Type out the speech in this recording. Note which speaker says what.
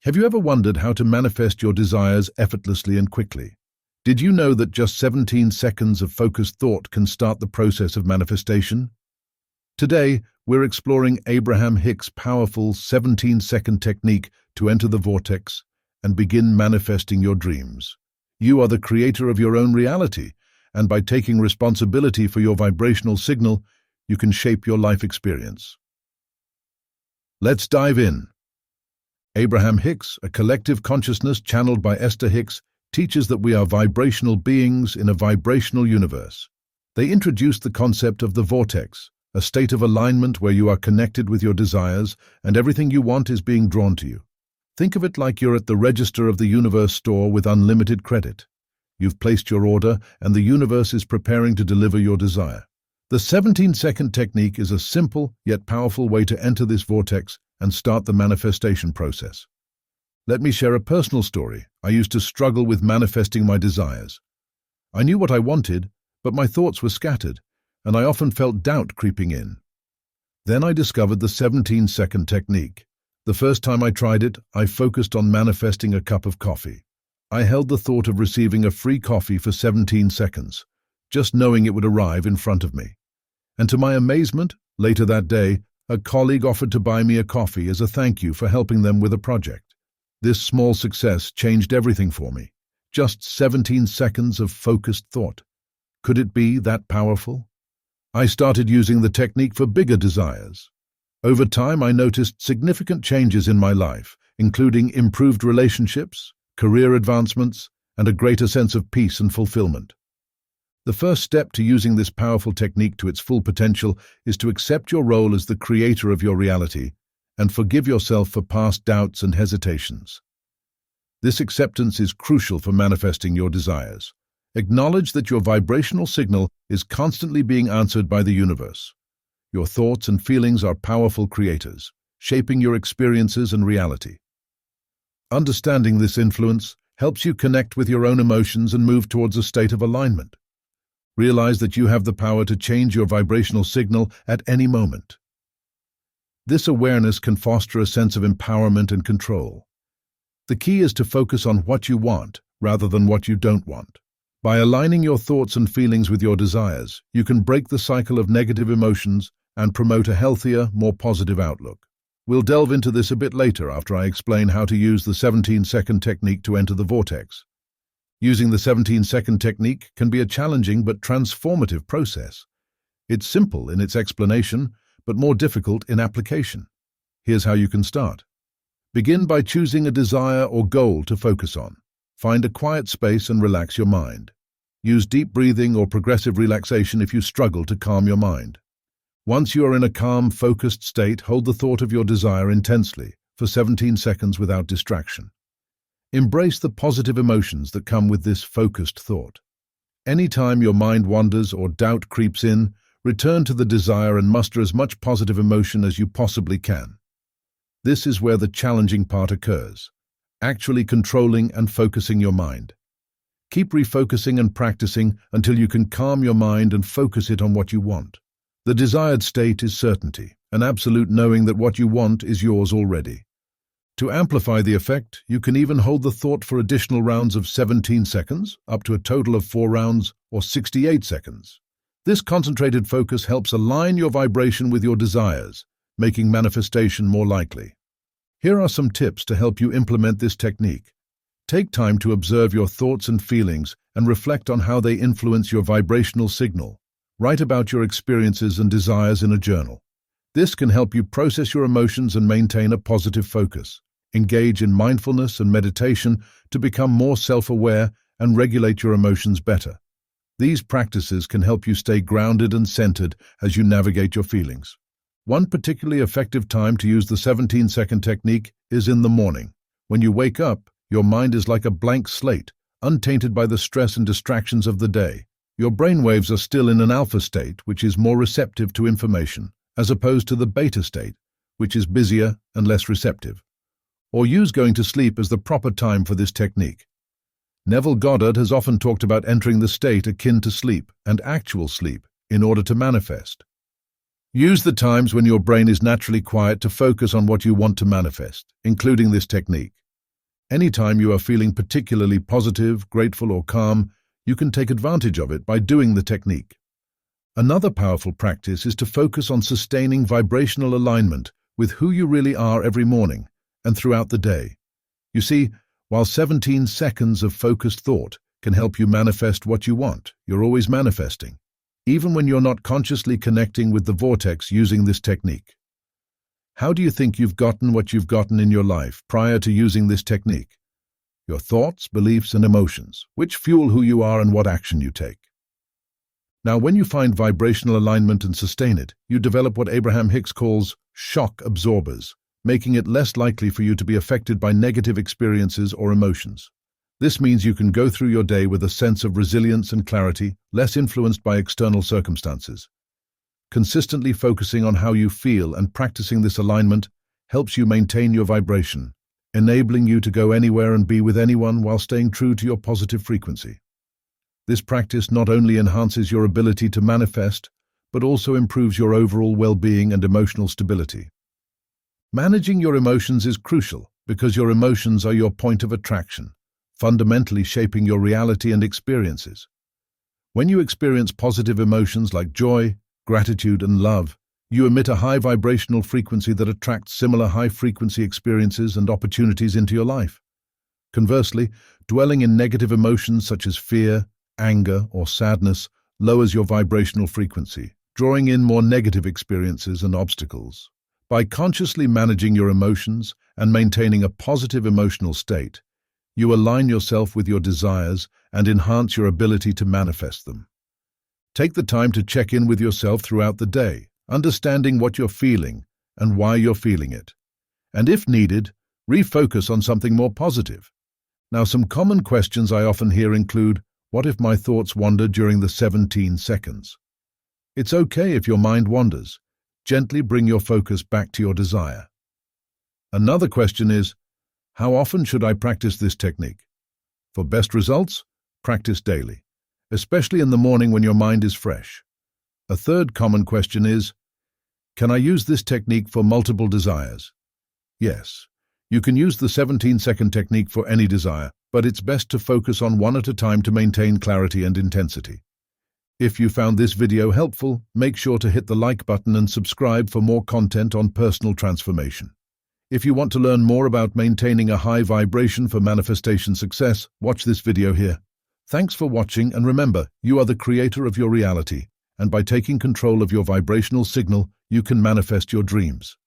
Speaker 1: Have you ever wondered how to manifest your desires effortlessly and quickly? Did you know that just 17 seconds of focused thought can start the process of manifestation? Today, we're exploring Abraham-Hicks' powerful 17-second technique to enter the vortex and begin manifesting your dreams. You are the creator of your own reality, and by taking responsibility for your vibrational signal, you can shape your life experience. Let's dive in. Abraham-Hicks, a collective consciousness channeled by Esther Hicks, teaches that we are vibrational beings in a vibrational universe. They introduced the concept of the vortex, a state of alignment where you are connected with your desires and everything you want is being drawn to you. Think of it like you're at the register of the universe store with unlimited credit. You've placed your order and the universe is preparing to deliver your desire. The 17-second technique is a simple yet powerful way to enter this vortex and start the manifestation process. Let me share a personal story. I used to struggle with manifesting my desires. I knew what I wanted, but my thoughts were scattered, and I often felt doubt creeping in. Then I discovered the 17-second technique. The first time I tried it, I focused on manifesting a cup of coffee. I held the thought of receiving a free coffee for 17 seconds, just knowing it would arrive in front of me. And to my amazement, later that day, a colleague offered to buy me a coffee as a thank you for helping them with a project. This small success changed everything for me. Just 17 seconds of focused thought. Could it be that powerful? I started using the technique for bigger desires. Over time, I noticed significant changes in my life, including improved relationships, career advancements, and a greater sense of peace and fulfillment. The first step to using this powerful technique to its full potential is to accept your role as the creator of your reality and forgive yourself for past doubts and hesitations. This acceptance is crucial for manifesting your desires. Acknowledge that your vibrational signal is constantly being answered by the universe. Your thoughts and feelings are powerful creators, shaping your experiences and reality. Understanding this influence helps you connect with your own emotions and move towards a state of alignment. Realize that you have the power to change your vibrational signal at any moment. This awareness can foster a sense of empowerment and control. The key is to focus on what you want rather than what you don't want. By aligning your thoughts and feelings with your desires, you can break the cycle of negative emotions and promote a healthier, more positive outlook. We'll delve into this a bit later after I explain how to use the 17-second technique to enter the vortex. Using the 17-second technique can be a challenging but transformative process. It's simple in its explanation, but more difficult in application. Here's how you can start. Begin by choosing a desire or goal to focus on. Find a quiet space and relax your mind. Use deep breathing or progressive relaxation if you struggle to calm your mind. Once you are in a calm, focused state, hold the thought of your desire intensely for 17 seconds without distraction. Embrace the positive emotions that come with this focused thought. Anytime your mind wanders or doubt creeps in, return to the desire and muster as much positive emotion as you possibly can. This is where the challenging part occurs, actually controlling and focusing your mind. Keep refocusing and practicing until you can calm your mind and focus it on what you want. The desired state is certainty, an absolute knowing that what you want is yours already. To amplify the effect, you can even hold the thought for additional rounds of 17 seconds, up to a total of 4 rounds, or 68 seconds. This concentrated focus helps align your vibration with your desires, making manifestation more likely. Here are some tips to help you implement this technique. Take time to observe your thoughts and feelings and reflect on how they influence your vibrational signal. Write about your experiences and desires in a journal. This can help you process your emotions and maintain a positive focus. Engage in mindfulness and meditation to become more self-aware and regulate your emotions better. These practices can help you stay grounded and centered as you navigate your feelings. One particularly effective time to use the 17-second technique is in the morning. When you wake up, your mind is like a blank slate, untainted by the stress and distractions of the day. Your brainwaves are still in an alpha state, which is more receptive to information, as opposed to the beta state, which is busier and less receptive. Or use going to sleep as the proper time for this technique. Neville Goddard has often talked about entering the state akin to sleep and actual sleep in order to manifest. Use the times when your brain is naturally quiet to focus on what you want to manifest, including this technique. Anytime you are feeling particularly positive, grateful, or calm, you can take advantage of it by doing the technique. Another powerful practice is to focus on sustaining vibrational alignment with who you really are every morning and throughout the day. You see, while 17 seconds of focused thought can help you manifest what you want, you're always manifesting, even when you're not consciously connecting with the vortex using this technique. How do you think you've gotten what you've gotten in your life prior to using this technique? Your thoughts, beliefs, and emotions, which fuel who you are and what action you take. Now, when you find vibrational alignment and sustain it, you develop what Abraham-Hicks calls shock absorbers, making it less likely for you to be affected by negative experiences or emotions. This means you can go through your day with a sense of resilience and clarity, less influenced by external circumstances. Consistently focusing on how you feel and practicing this alignment helps you maintain your vibration, enabling you to go anywhere and be with anyone while staying true to your positive frequency. This practice not only enhances your ability to manifest, but also improves your overall well-being and emotional stability. Managing your emotions is crucial because your emotions are your point of attraction, fundamentally shaping your reality and experiences. When you experience positive emotions like joy, gratitude, and love, you emit a high vibrational frequency that attracts similar high-frequency experiences and opportunities into your life. Conversely, dwelling in negative emotions such as fear, anger, or sadness lowers your vibrational frequency, drawing in more negative experiences and obstacles. By consciously managing your emotions and maintaining a positive emotional state, you align yourself with your desires and enhance your ability to manifest them. Take the time to check in with yourself throughout the day, understanding what you're feeling and why you're feeling it. And if needed, refocus on something more positive. Now, some common questions I often hear include, what if my thoughts wander during the 17 seconds? It's okay if your mind wanders. Gently bring your focus back to your desire. Another question is, how often should I practice this technique? For best results, practice daily, especially in the morning when your mind is fresh. A third common question is, can I use this technique for multiple desires? Yes, you can use the 17-second technique for any desire, but it's best to focus on one at a time to maintain clarity and intensity. If you found this video helpful, make sure to hit the like button and subscribe for more content on personal transformation. If you want to learn more about maintaining a high vibration for manifestation success, watch this video here. Thanks for watching, and remember, you are the creator of your reality, and by taking control of your vibrational signal, you can manifest your dreams.